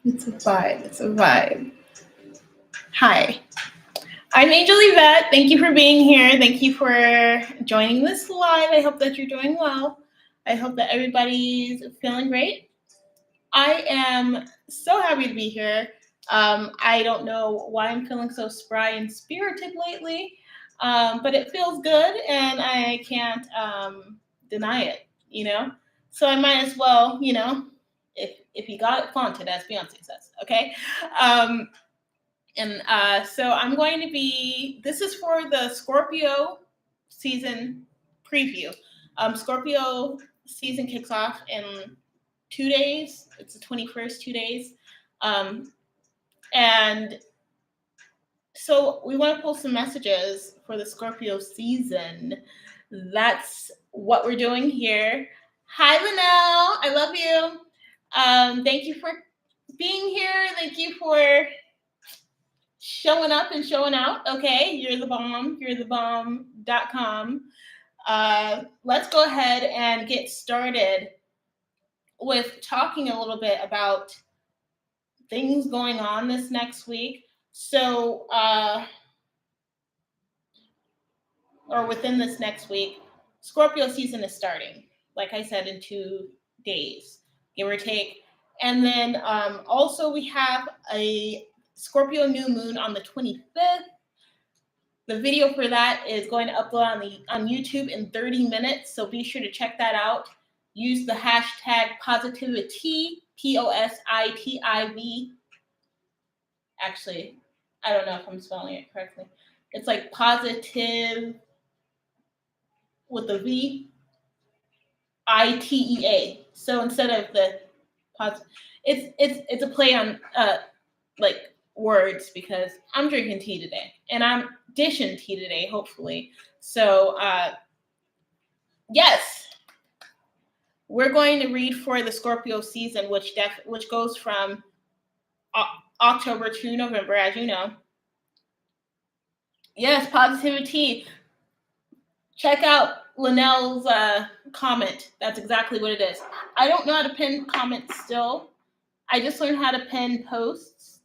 It's a vibe. It's a vibe. Hi, I'm Angel Yvette. Thank you for being here. Thank you for joining this live. I hope that you're doing well. I hope that everybody's feeling great. I am so happy to be here. I don't know why I'm feeling so spry and spirited lately, but it feels good and I can't deny it, you know? So I might as well, if you got it, flaunt it, as Beyonce says, okay? Um, so I'm going to be, this is for the Scorpio season preview. Scorpio season kicks off in 2 days. It's the 21st, 2 days. And so we want to pull some messages for the Scorpio season. That's what we're doing here. Hi, Linnell. I love you. Thank you for being here. Thank you for showing up and showing out. Okay, you're the bomb. You're the bomb.com. Let's go ahead and get started with talking a little bit about things going on this next week. So, or within this next week, Scorpio season is starting, like I said, in 2 days, give or take. And then also we have a Scorpio new moon on the 25th. The video for that is going to upload on YouTube in 30 minutes, so be sure to check that out. Use the hashtag positivity, POSITIV. Actually, I don't know if I'm spelling it correctly. It's like positive with the V, ITEA. So instead of the positive, it's a play on like words, because I'm drinking tea today and I'm dishing tea today, hopefully. So yes, we're going to read for the Scorpio season, which goes from October to November, as you know. Yes, positivity. Check out Linnell's comment. That's exactly what it is. I don't know how to pin comments still. I just learned how to pin posts.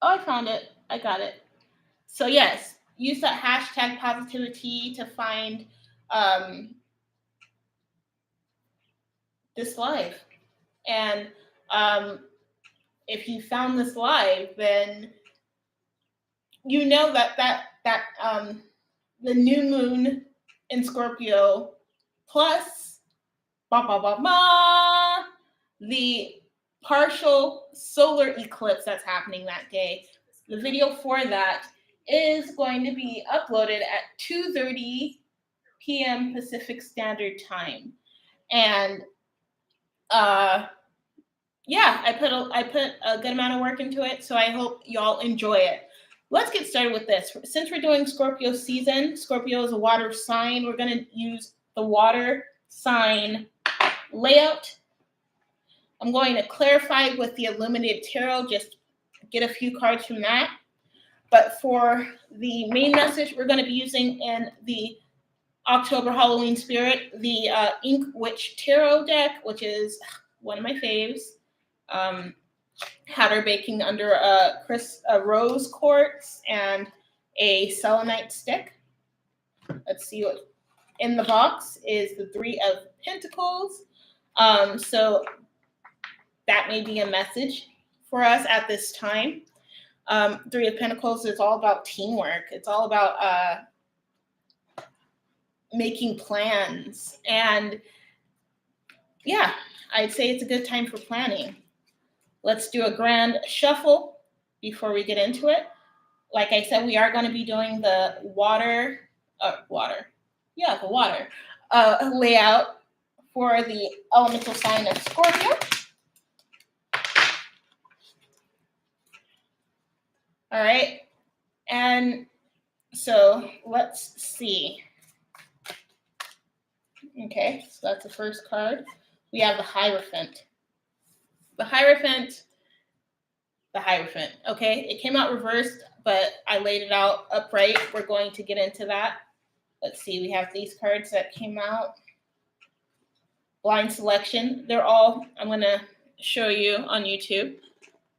Oh, I found it. I got it. So yes, use that hashtag positivity to find this live. And if you found this live, then you know that the new moon in Scorpio plus the partial solar eclipse that's happening that day. The video for that is going to be uploaded at 2:30 p.m. Pacific Standard Time. And yeah, I put a good amount of work into it, so I hope y'all enjoy it. Let's get started with this. Since we're doing Scorpio season, Scorpio is a water sign. We're going to use the water sign layout. I'm going to clarify with the Illuminated Tarot, just get a few cards from that. But for the main message, we're going to be using in the October Halloween Spirit, the Ink Witch Tarot deck, which is one of my faves. Had her baking under a rose quartz and a selenite stick. Let's see what in the box is. The 3 of Pentacles. So that may be a message for us at this time. 3 of Pentacles is all about teamwork. It's all about making plans. And yeah, I'd say it's a good time for planning. Let's do a grand shuffle before we get into it. Like I said, we are going to be doing the water layout for the elemental sign of Scorpio. All right. And so let's see. Okay, so that's the first card. We have the Hierophant. The Hierophant. Okay, it came out reversed, but I laid it out upright. We're going to get into that. Let's see, we have these cards that came out. Blind selection. They're all, I'm going to show you on YouTube.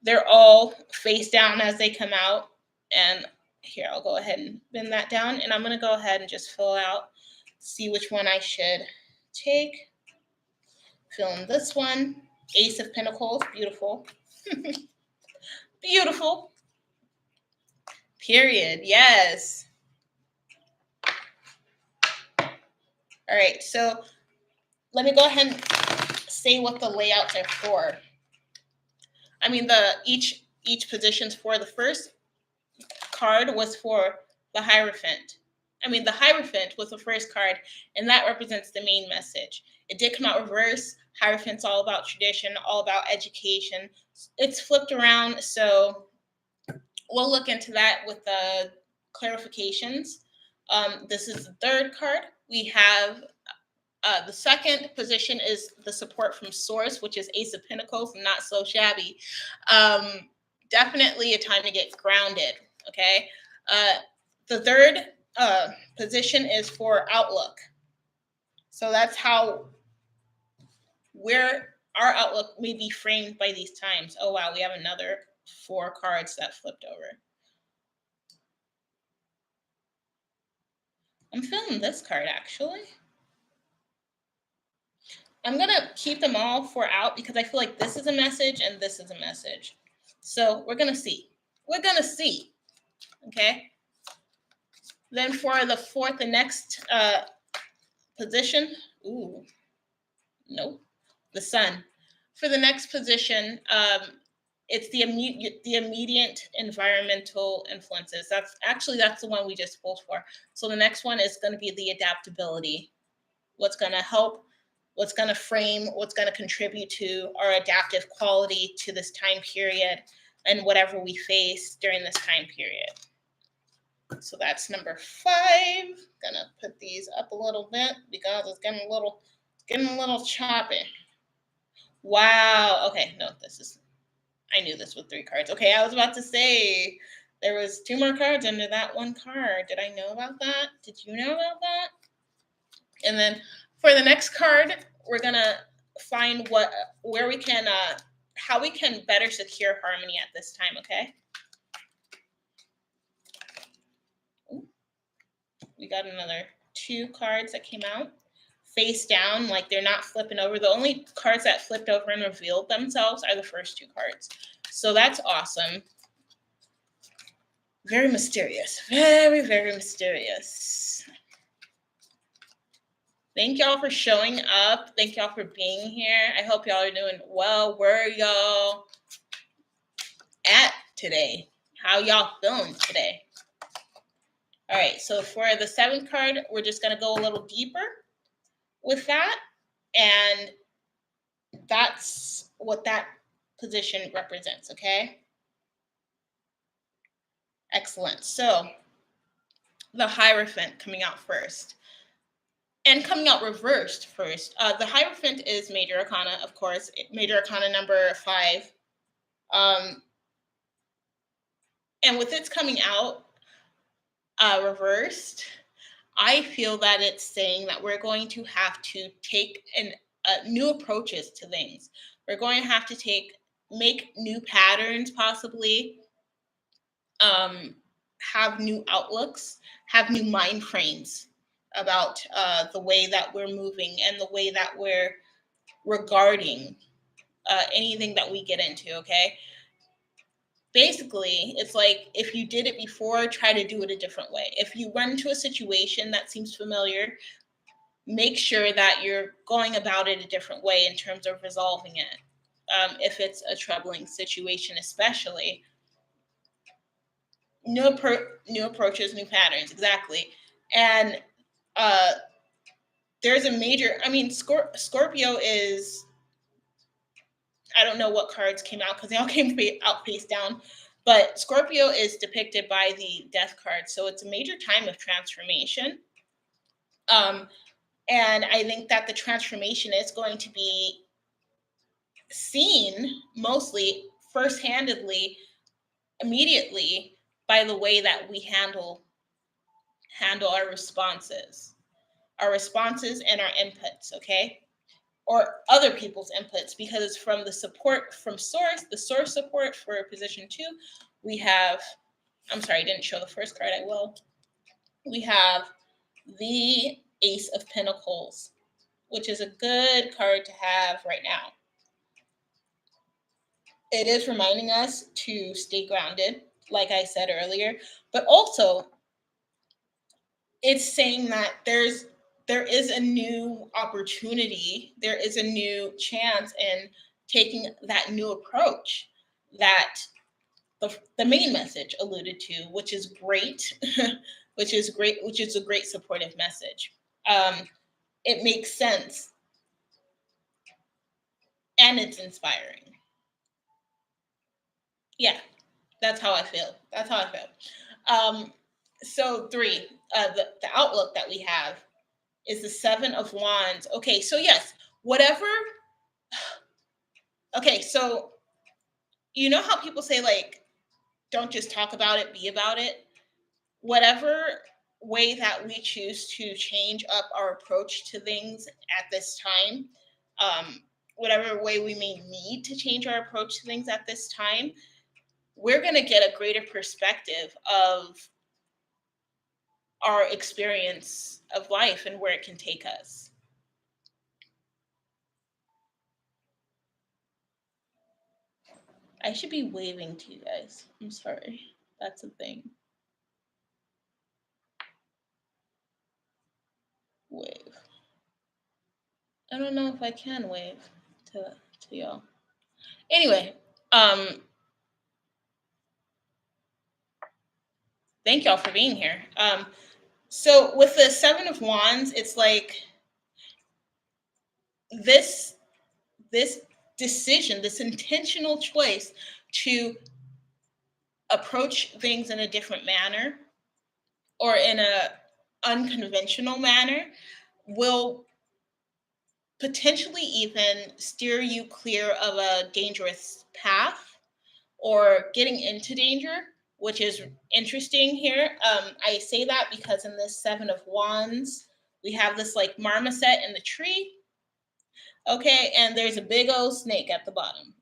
They're all face down as they come out. And here, I'll go ahead and bend that down. And I'm going to go ahead and just fill out, see which one I should take. Fill in this one. Ace of Pentacles. Beautiful. Beautiful. Period. Yes. All right. So let me go ahead and say what the layouts are for. I mean, each position's for. The first card was for the Hierophant. I mean, the Hierophant was the first card, and that represents the main message. It did come out reverse. Hierophant's all about tradition, all about education. It's flipped around, so we'll look into that with the clarifications. This is the third card. We have the second position is the support from Source, which is Ace of Pentacles, not so shabby. Definitely a time to get grounded, okay? The third position is for Outlook. So that's how our outlook may be framed by these times. Oh, wow, we have another 4 cards that flipped over. I'm feeling this card, actually. I'm going to keep them all for out because I feel like this is a message and this is a message. So we're going to see. We're going to see. Okay. Then for the next position. Ooh. Nope. The Sun. For the next position, it's the immediate environmental influences. That's the one we just pulled for. So the next one is going to be the adaptability. What's going to help, what's going to frame, what's going to contribute to our adaptive quality to this time period and whatever we face during this time period. So that's number 5. Gonna put these up a little bit because it's getting a little choppy. Wow. Okay, no, I knew this with 3 cards. Okay, I was about to say there was 2 more cards under that 1 card. Did I know about that? Did you know about that? And then for the next card, we're gonna find how we can better secure harmony at this time. Okay. Ooh. We got another 2 cards that came out face down, like they're not flipping over. The only cards that flipped over and revealed themselves are the first 2 cards. So that's awesome. Very mysterious. Very, very mysterious. Thank y'all for showing up. Thank y'all for being here. I hope y'all are doing well. Where y'all at today? How y'all feeling today? All right, so for the 7th card, we're just going to go a little deeper with that. And that's what that position represents, okay? Excellent. So the Hierophant coming out first. And coming out reversed first. The Hierophant is Major Arcana, of course. Major Arcana number 5. And with its coming out reversed, I feel that it's saying that we're going to have to take new approaches to things. We're going to have to make new patterns, possibly, have new outlooks, have new mind frames about the way that we're moving and the way that we're regarding anything that we get into, okay? Basically, it's like if you did it before, try to do it a different way. If you run into a situation that seems familiar, make sure that you're going about it a different way in terms of resolving it. If it's a troubling situation, especially. New approaches, new patterns, exactly. And there's a major, Scorpio is, I don't know what cards came out because they all came out face down, but Scorpio is depicted by the Death card. So it's a major time of transformation. And I think that the transformation is going to be seen mostly first-handedly, immediately, by the way that we handle our responses and our inputs, okay? or other people's inputs, because it's from the support from source, the source support for position 2. We have, I'm sorry, I didn't show the first card, I will. We have the Ace of Pentacles, which is a good card to have right now. It is reminding us to stay grounded, like I said earlier, but also it's saying that there is a new opportunity, there is a new chance in taking that new approach that the main message alluded to, which is great, which is a great supportive message. It makes sense and it's inspiring. Yeah, that's how I feel. That's how I feel. So 3, the outlook that we have is the 7 of Wands. Okay, so yes, whatever. Okay, so you know how people say, like, don't just talk about it, be about it? Whatever way that we choose to change up our approach to things at this time, whatever way we may need to change our approach to things at this time, we're going to get a greater perspective of our experience of life and where it can take us. I should be waving to you guys. I'm sorry. That's a thing. Wave. I don't know if I can wave to y'all. Anyway, thank y'all for being here. So with the 7 of Wands, it's like this decision, this intentional choice to approach things in a different manner or in a unconventional manner will potentially even steer you clear of a dangerous path or getting into danger, which is interesting here. I say that because in this 7 of Wands, we have this like marmoset in the tree. Okay, and there's a big old snake at the bottom,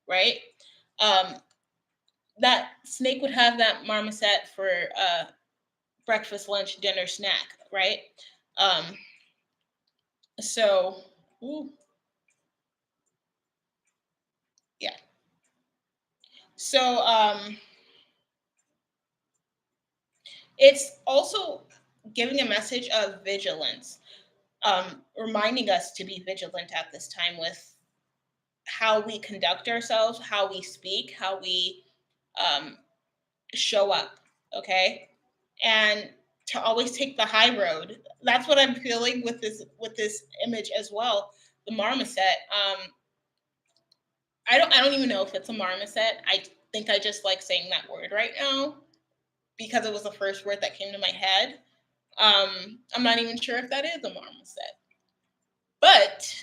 right? That snake would have that marmoset for breakfast, lunch, dinner, snack, right? So, ooh, yeah. So, it's also giving a message of vigilance, reminding us to be vigilant at this time with how we conduct ourselves, how we speak, how we show up, okay? And to always take the high road. That's what I'm feeling with this image as well. The marmoset. I don't even know if it's a marmoset. I think I just like saying that word right now because it was the first word that came to my head. I'm not even sure if that is a marmoset, but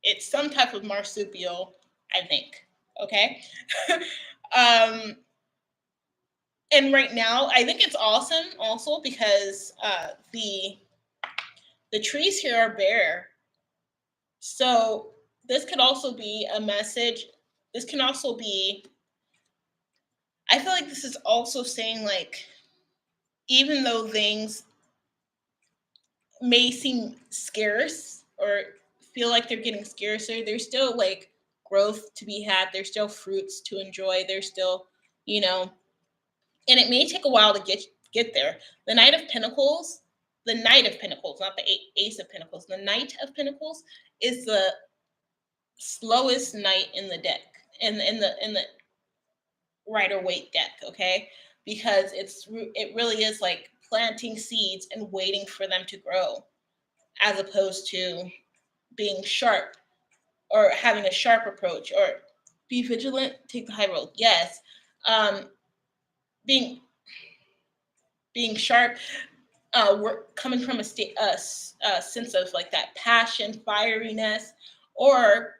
it's some type of marsupial, I think. Okay. And right now, I think it's awesome also because the trees here are bare. So this could also be a message. This can also be, I feel like this is also saying, like, even though things may seem scarce or feel like they're getting scarcer, there's still like growth to be had. There's still fruits to enjoy. There's still, and it may take a while to get there. The Knight of Pentacles, not the Ace of Pentacles, the Knight of Pentacles is the slowest knight in the deck, in the Rider-Waite deck, okay? Because it really is like planting seeds and waiting for them to grow, as opposed to being sharp or having a sharp approach or be vigilant, take the high road. Yes. Being sharp, we're coming from a sense of like that passion, fieriness, or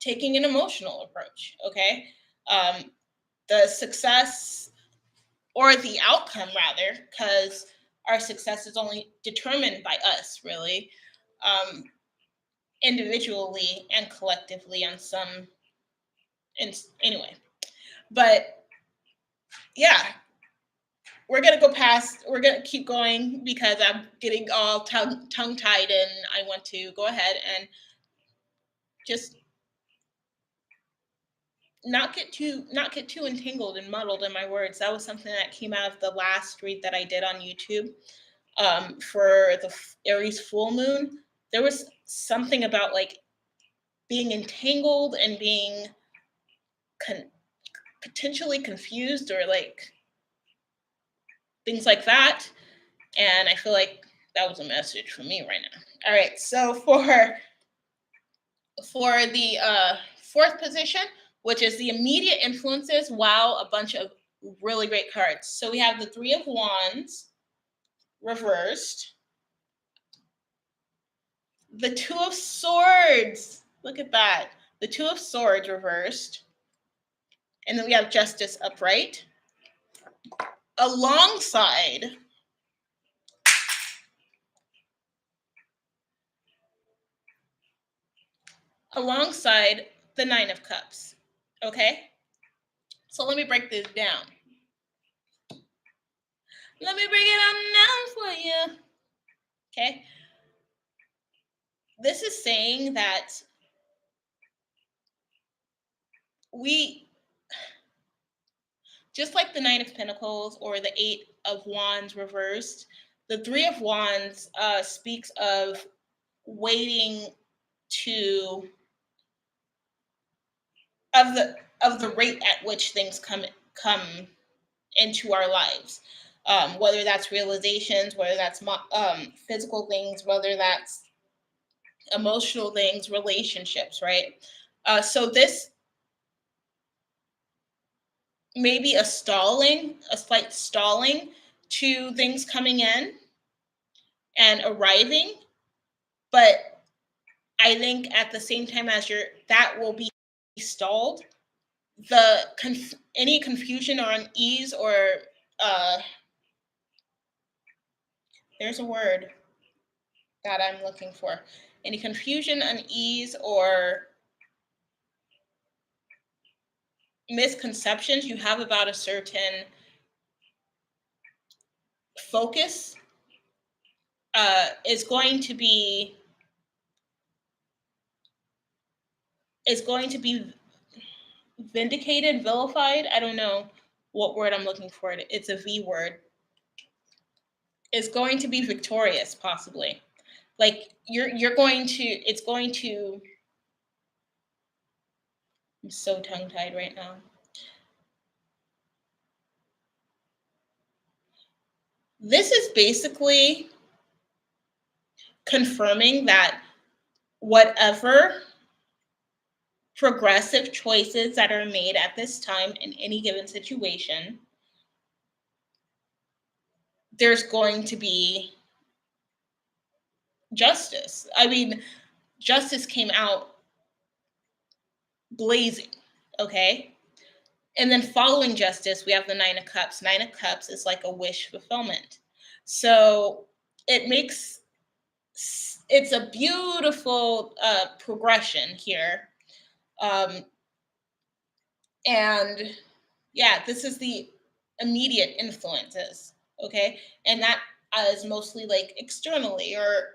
taking an emotional approach. Okay. The success or the outcome, rather, because our success is only determined by us, really. individually and collectively on some, anyway. But yeah, we're going to keep going because I'm getting all tongue-tied, and I want to go ahead and just not get too entangled and muddled in my words. That was something that came out of the last read that I did on YouTube for the Aries full moon. There was something about like being entangled and being potentially confused, or like things like that. And I feel like that was a message for me right now. All right, so for the fourth position, which is the immediate influences, wow, a bunch of really great cards. So we have the Three of Wands reversed, the Two of Swords. Look at that. The Two of Swords reversed. And then we have Justice upright. Alongside the Nine of Cups. Okay? So let me break this down. Let me break it down now for you. Okay? This is saying that we, just like the Nine of Pentacles or the Eight of Wands reversed, the Three of Wands speaks of waiting to, of the rate at which things come into our lives, whether that's realizations, whether that's physical things, whether that's emotional things, relationships, right? So this may be a slight stalling to things coming in and arriving, but I think at the same time as that will be stalled, any confusion or unease, or there's a word that I'm looking for. Any confusion, unease, or misconceptions you have about a certain focus is going to be vindicated, vilified. I don't know what word I'm looking for. It's a V word. Is going to be victorious, possibly. Like it's going to, I'm so tongue-tied right now. This is basically confirming that whatever progressive choices that are made at this time in any given situation, there's going to be justice. I mean, justice came out blazing, okay? And then following justice, we have the Nine of Cups. Nine of Cups is like a wish fulfillment. So it's a beautiful progression here. And yeah, this is the immediate influences, okay? And that is mostly like externally, or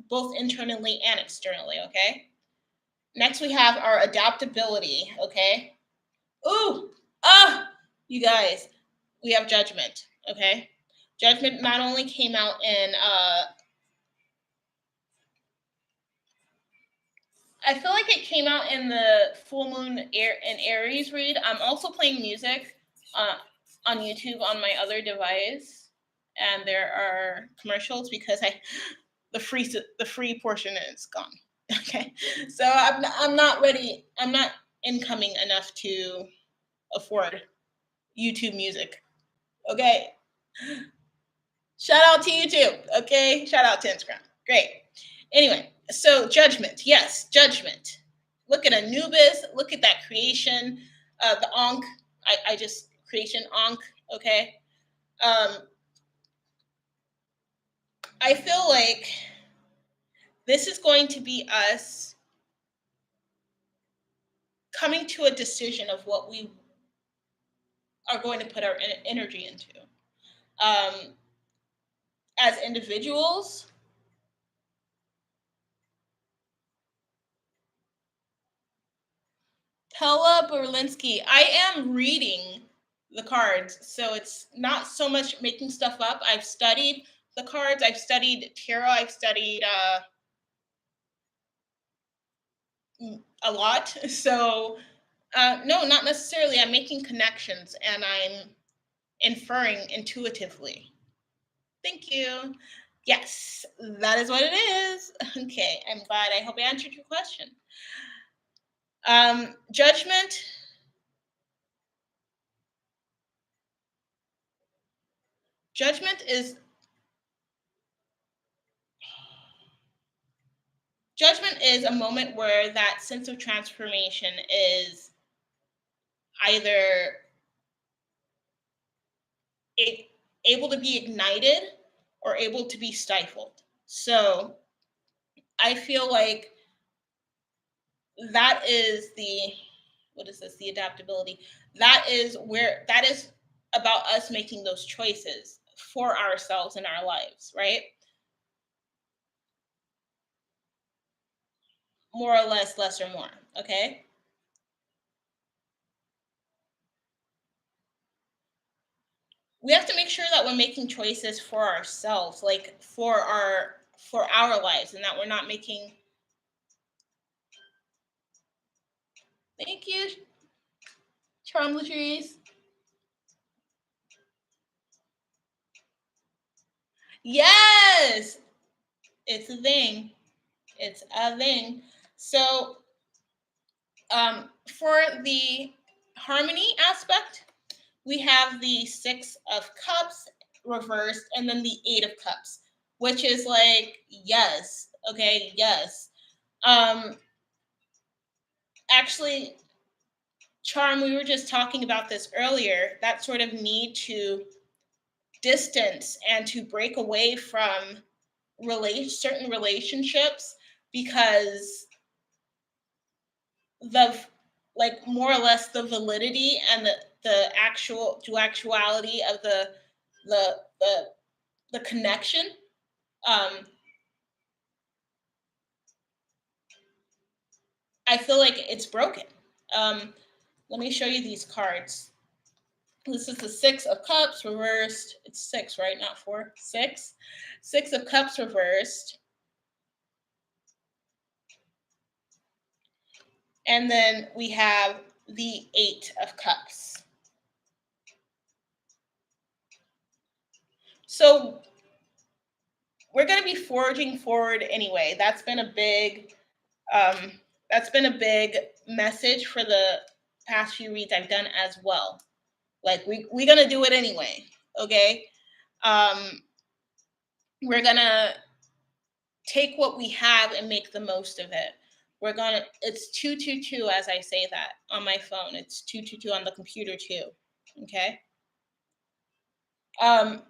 both internally and externally, okay? Next, we have our adaptability, okay? Ooh, you guys, we have Judgment, okay? Judgment not only came out in, I feel like it came out in the full moon in Aries read. I'm also playing music on YouTube on my other device, and there are commercials because the free portion is gone. Okay, so I'm not ready. I'm not incoming enough to afford YouTube music. Okay, shout out to YouTube. Okay, shout out to Instagram. Great. Anyway, so Judgment. Yes, Judgment. Look at Anubis. Look at that creation. The Ankh. I just creation Ankh. Okay. I feel like this is going to be us coming to a decision of what we are going to put our energy into. Um, as individuals, Hella Berlinski, I am reading the cards, so it's not so much making stuff up. I've studied the cards, I've studied tarot, I've studied a lot. So, no, not necessarily. I'm making connections and I'm inferring intuitively. Thank you. Yes, that is what it is. Okay, I'm glad. I hope I answered your question. Judgment. Judgment is Judgment is a moment where that sense of transformation is either able to be ignited or able to be stifled. So I feel like that is the adaptability. That is about us making those choices for ourselves in our lives, right? More or less, less or more. Okay. We have to make sure that we're making choices for ourselves, like for our lives, and that we're not making. Thank you, Charm Latrice. Yes, it's a thing. It's a thing. So, for the harmony aspect, we have the Six of Cups reversed and then the Eight of Cups, which is like, yes, okay, yes. Actually, Charm, we were just talking about this earlier, that sort of need to distance and to break away from certain relationships because the like more or less the validity and the actuality of the the the connection. um I feel like it's broken. Let me show you these cards. This is the Six of Cups reversed. It's six, right? Not four. Six. Six of Cups reversed. And then we have the Eight of Cups. So we're going to be forging forward anyway. Um, that's been a big message for the past few reads I've done as well. Like we're going to do it anyway. Okay. Um, we're going to take what we have and make the most of it. It's 222 as I say that on my phone. It's 222 on the computer too. Okay. Um,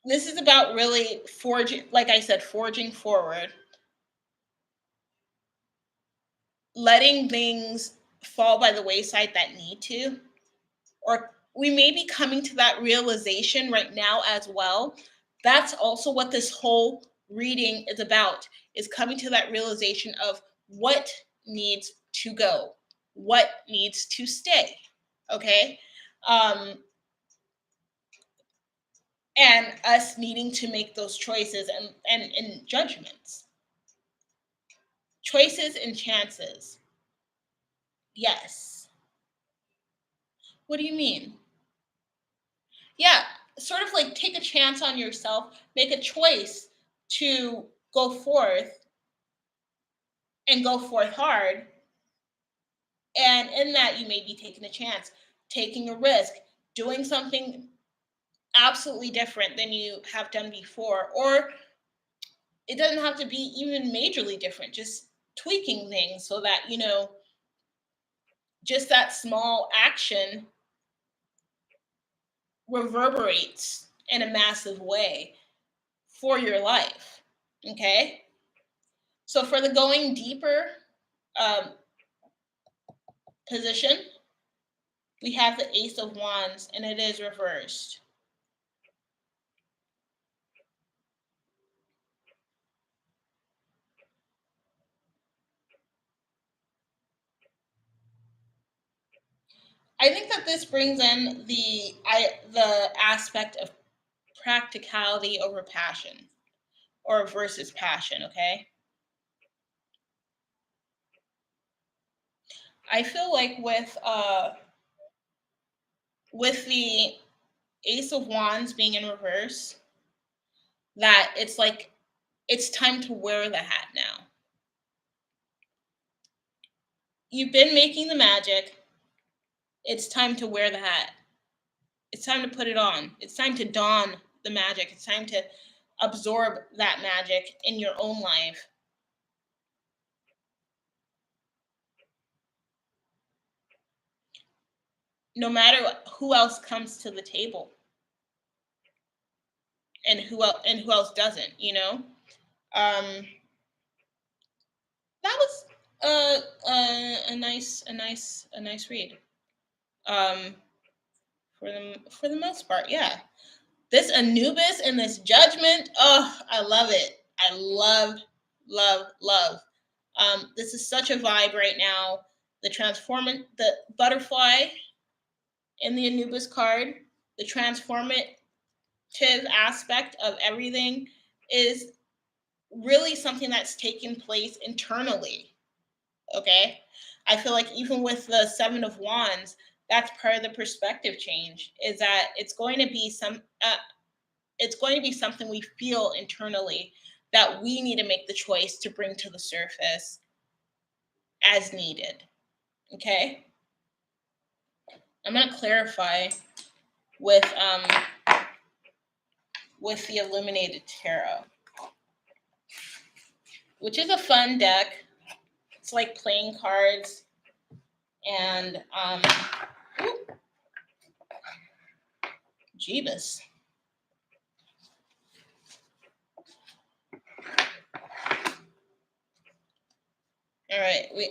this is about really forging, like I said, forging forward, letting things fall by the wayside that need to, or we may be coming to that realization right now as well. That's also what this whole reading is about, is coming to that realization of what needs to go, what needs to stay. Okay. um, and us needing to make those choices and judgments, choices and chances. Yes. What do you mean? Yeah, sort of like take a chance on yourself, make a choice to go forth and go forth hard. And in that, you may be taking a chance, taking a risk, doing something absolutely different than you have done before. Or it doesn't have to be even majorly different, just tweaking things so that, just that small action reverberates in a massive way for your life. Okay. So for the going deeper, um, position, we have the Ace of Wands, and it is reversed. I think that this brings in the aspect of practicality over passion, or versus passion, okay? I feel like with the Ace of Wands being in reverse, that it's like it's time to wear the hat now. You've been making the magic. It's time to wear the hat. It's time to put it on. It's time to don the magic. It's time to absorb that magic in your own life. No matter who else comes to the table, and who else doesn't, you know. That was a nice read. For the most part, yeah. This Anubis and this Judgment, oh, I love it. I love. This is such a vibe right now. The butterfly in the Anubis card, the transformative aspect of everything is really something that's taken place internally. Okay, I feel like even with the Seven of Wands, that's part of the perspective change. Is that it's going to be something we feel internally that we need to make the choice to bring to the surface as needed. Okay, I'm going to clarify with the Illuminated Tarot, which is a fun deck. It's like playing cards, and Jeebus. All right, we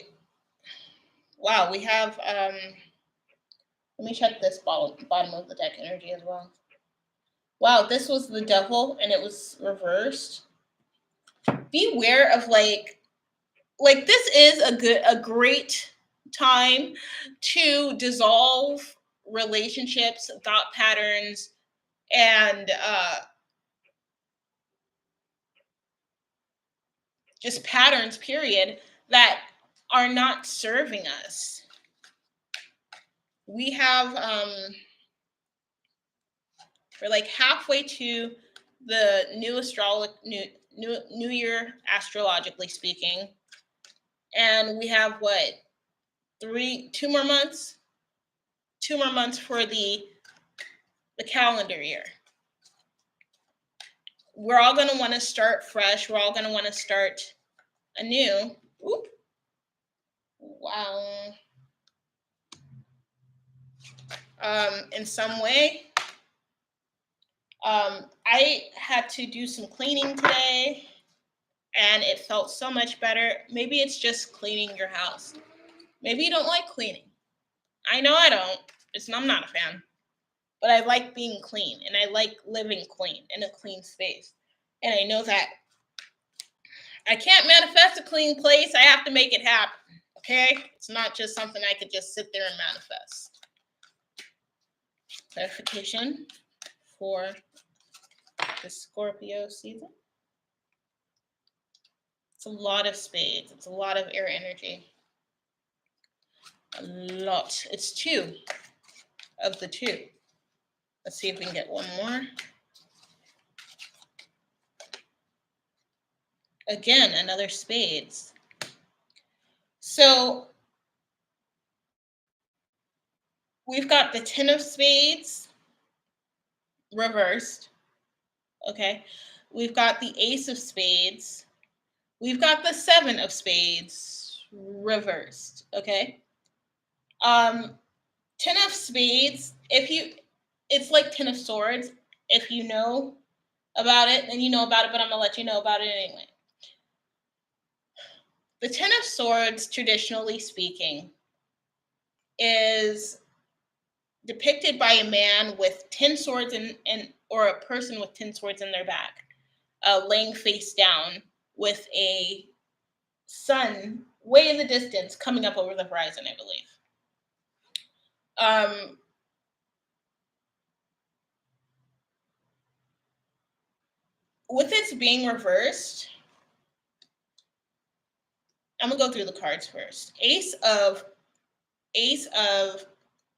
have let me check this bottom of the deck energy as well. Wow, this was the Devil and it was reversed. Beware of like this is a great time to dissolve relationships, thought patterns, and just patterns, period, that are not serving us. We have we're like halfway to the new year, astrologically speaking, and we have what, 2 more months for the calendar year. We're all going to want to start fresh. We're all going to want to start anew. Oop. Wow. In some way. I had to do some cleaning today, and it felt so much better. Maybe it's just cleaning your house. Maybe you don't like cleaning. I know I don't. I'm not a fan. But I like being clean, and I like living clean in a clean space. And I know that I can't manifest a clean place. I have to make it happen. Okay? It's not just something I could just sit there and manifest. Clarification for the Scorpio season. It's a lot of spades. It's a lot of air energy. A lot. It's 2 of the 2. Let's see if we can get one more. Again, another spades. So we've got the 10 of spades reversed. Okay. We've got the ace of spades. We've got the 7 of spades reversed. Okay. 10 of spades, it's like 10 of swords. If you know about it, then you know about it, but I'm going to let you know about it anyway. The 10 of swords, traditionally speaking, is depicted by a man with 10 swords or a person with 10 swords in their back, laying face down with a sun way in the distance coming up over the horizon, I believe. With its being reversed, I'm gonna go through the cards first. Ace of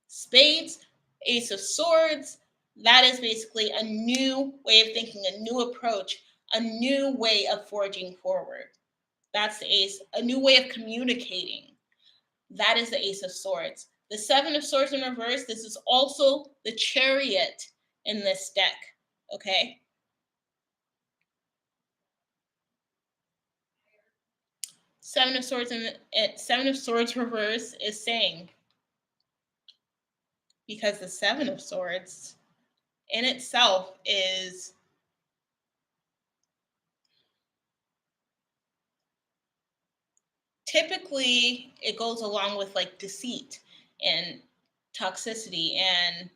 spades, Ace of swords. That is basically a new way of thinking, a new approach, a new way of forging forward. That's the ace, a new way of communicating. That is the Ace of Swords. The Seven of Swords in reverse, this is also the Chariot in this deck, okay? Seven of Swords reverse is saying, because the Seven of Swords in itself is typically, it goes along with like deceit and toxicity and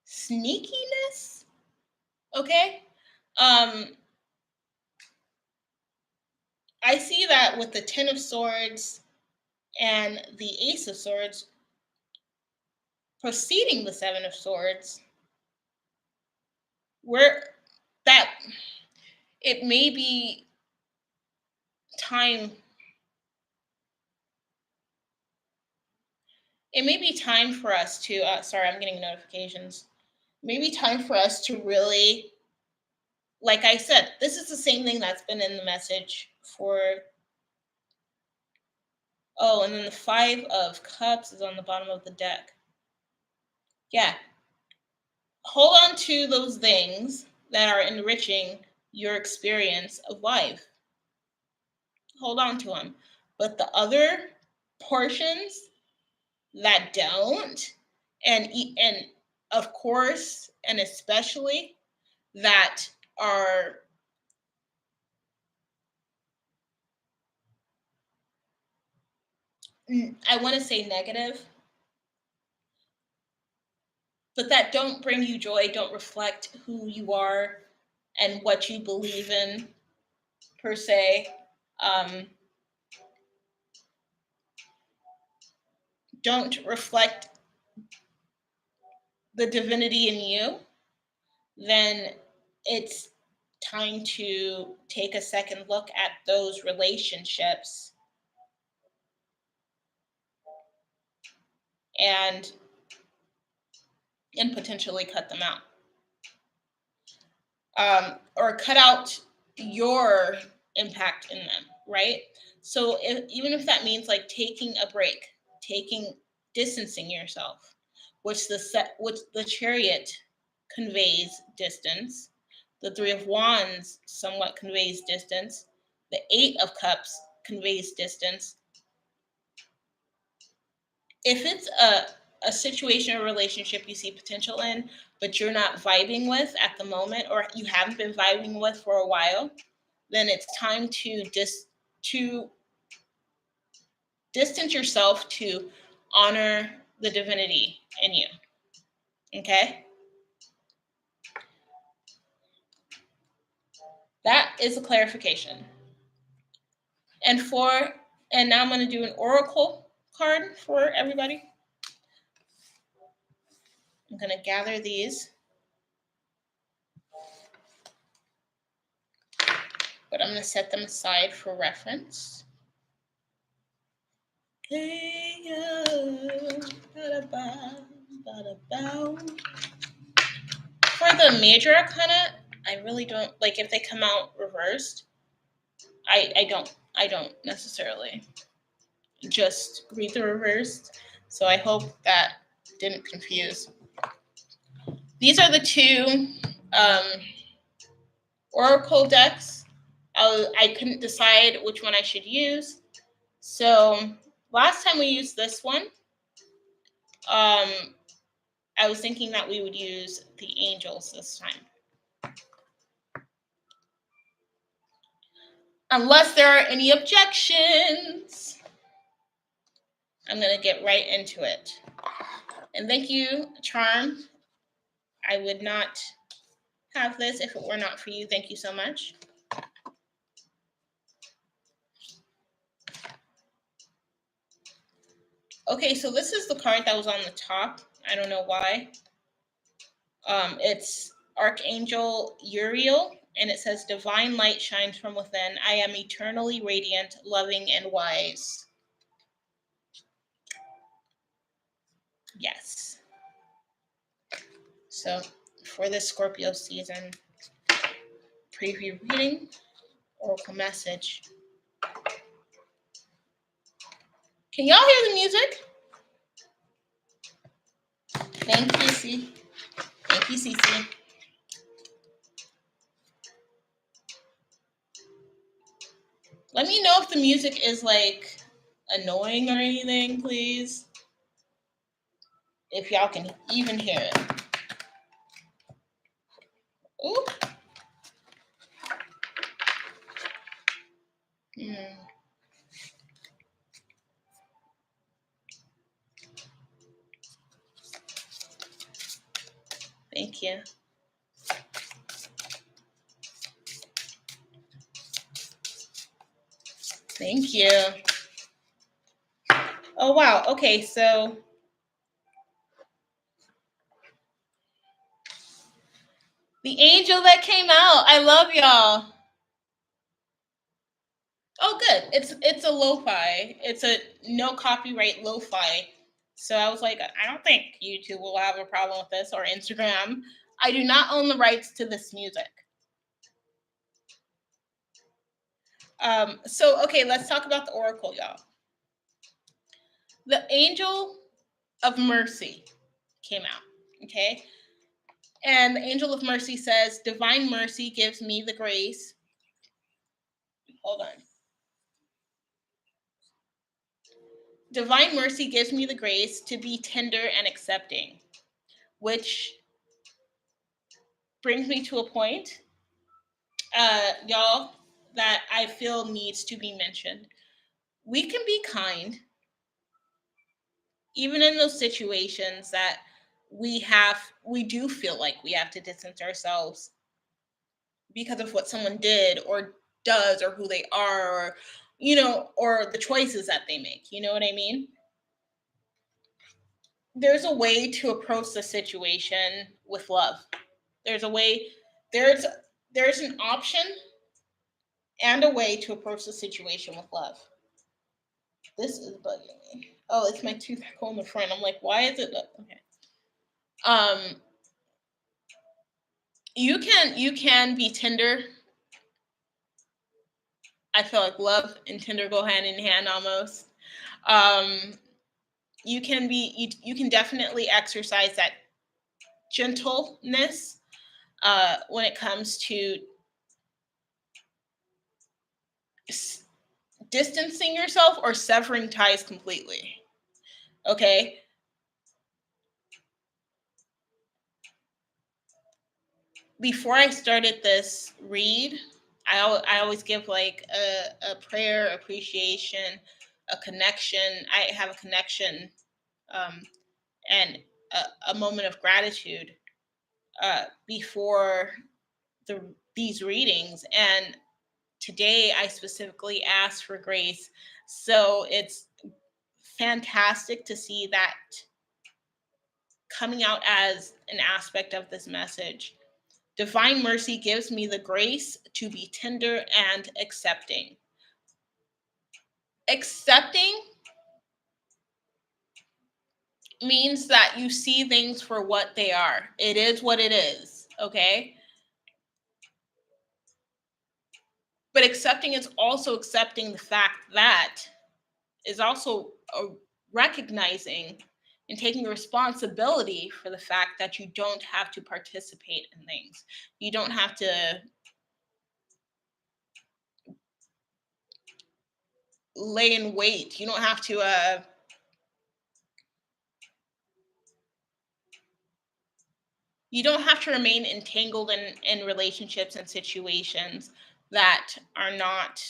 sneakiness, okay? I see that with the Ten of Swords and the Ace of Swords preceding the Seven of Swords, where that it may be time. It may be time for us to. Sorry, I'm getting notifications. Maybe time for us to really, like I said, this is the same thing that's been in the message for. Oh, and then the Five of Cups is on the bottom of the deck. Yeah. Hold on to those things that are enriching your experience of life. Hold on to them. But the other portions that don't, and of course, and especially that are I want to say negative, but that don't bring you joy, don't reflect who you are and what you believe in, per se. Don't reflect the divinity in you, then it's time to take a second look at those relationships and potentially cut them out. Or cut out your impact in them, right? So even if that means like taking a break, distancing yourself, which the Chariot conveys distance, the Three of Wands somewhat conveys distance, the Eight of Cups conveys distance. If it's a situation or relationship you see potential in, but you're not vibing with at the moment, or you haven't been vibing with for a while, then it's time to distance yourself to honor the divinity in you. Okay? That is a clarification. And now I'm going to do an oracle card for everybody. I'm going to gather these. But I'm going to set them aside for reference. Hey, for the major arcana, I really don't like if they come out reversed. I don't necessarily just read the reversed. So I hope that didn't confuse. These are the two oracle decks. I couldn't decide which one I should use. So last time we used this one, I was thinking that we would use the angels this time. Unless there are any objections, I'm going to get right into it. And thank you, Charm. I would not have this if it were not for you. Thank you so much. Okay, so this is the card that was on the top. I don't know why. It's Archangel Uriel, and it says, "Divine light shines from within. I am eternally radiant, loving, and wise." Yes. So, for this Scorpio season preview reading, oracle message. Can y'all hear the music? Thank you, C. Thank you, Cece. Let me know if the music is like annoying or anything, please. If y'all can even hear it. Ooh. Thank you. Thank you. Oh, wow. Okay, so the angel that came out. I love y'all. Oh, good. It's a lo-fi. It's a no copyright lo-fi. So I was like, I don't think YouTube will have a problem with this, or Instagram. I do not own the rights to this music. So, okay, let's talk about the oracle, y'all. The angel of mercy came out, okay? And the angel of mercy says, "Divine mercy gives me the grace." Hold on. "Divine mercy gives me the grace to be tender and accepting," which brings me to a point, y'all, that I feel needs to be mentioned. We can be kind, even in those situations that we do feel like we have to distance ourselves because of what someone did or does, or who they are, or or the choices that they make. You know what I mean? There's a way to approach the situation with love. There's a way, there's an option and a way to approach the situation with love. This is bugging me. Oh, it's my tooth on the front. I'm like, why is it okay? You can be tender. I feel like love and tender go hand in hand almost. You can definitely exercise that gentleness when it comes to distancing yourself or severing ties completely. Okay. Before I started this read, I always give like a prayer, appreciation, a connection. I have a connection and a moment of gratitude before these readings. And today I specifically asked for grace. So it's fantastic to see that coming out as an aspect of this message. Divine mercy gives me the grace to be tender and accepting. Accepting means that you see things for what they are. It is what it is, okay? But accepting is also accepting the fact that is also recognizing and taking responsibility for the fact that you don't have to participate in things. You don't have to lay in wait. You don't have to you don't have to remain entangled in relationships and situations that are not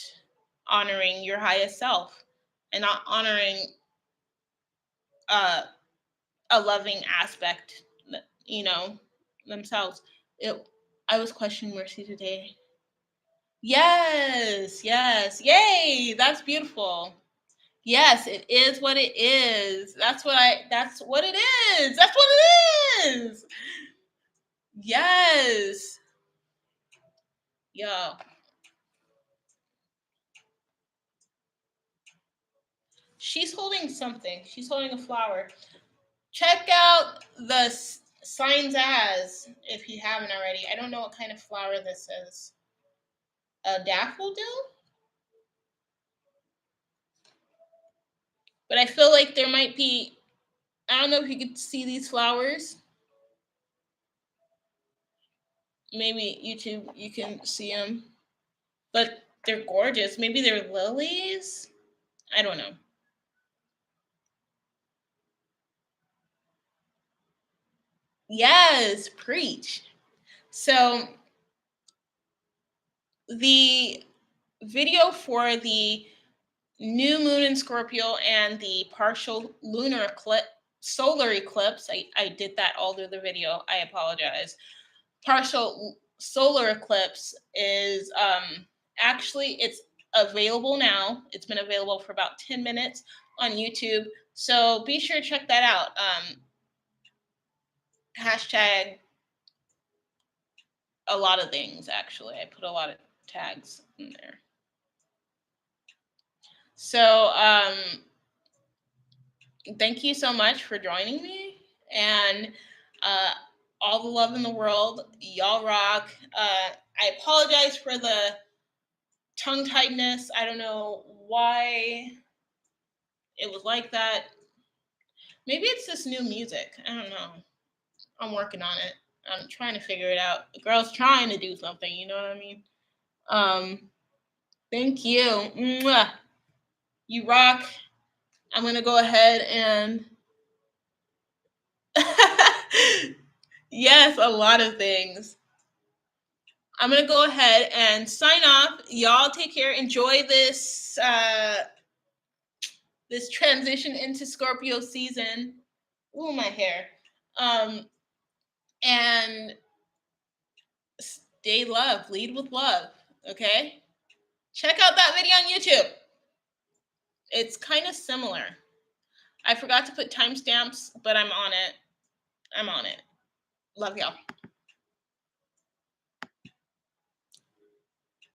honoring your highest self and not honoring a loving aspect, themselves. I was questioning Mercy today. Yes, yes. Yay, that's beautiful. Yes, it is what it is. That's what it is. That's what it is. Yes. Yo. She's holding something. She's holding a flower. Check out the signs as if you haven't already. I don't know what kind of flower this is. A daffodil? But I feel like there might be, I don't know if you could see these flowers. Maybe YouTube, you can see them. But they're gorgeous. Maybe they're lilies? I don't know. Yes, preach. So the video for the new moon in Scorpio and the partial lunar eclipse, solar eclipse, I did that all through the video. I apologize. Partial solar eclipse is actually, it's available now. It's been available for about 10 minutes on YouTube. So be sure to check that out. Hashtag a lot of things, actually. I put a lot of tags in there. So thank you so much for joining me, and all the love in the world. Y'all rock. I apologize for the tongue tightness. I don't know why it was like that. Maybe it's this new music. I don't know. I'm working on it. I'm trying to figure it out. The girl's trying to do something, you know what I mean? Thank you. Mwah. You rock. I'm going to go ahead and yes, a lot of things. I'm going to go ahead and sign off. Y'all take care. Enjoy this this transition into Scorpio season. Ooh, my hair. And stay love. Lead with love. Okay? Check out that video on YouTube. It's kind of similar. I forgot to put timestamps, but I'm on it. Love y'all.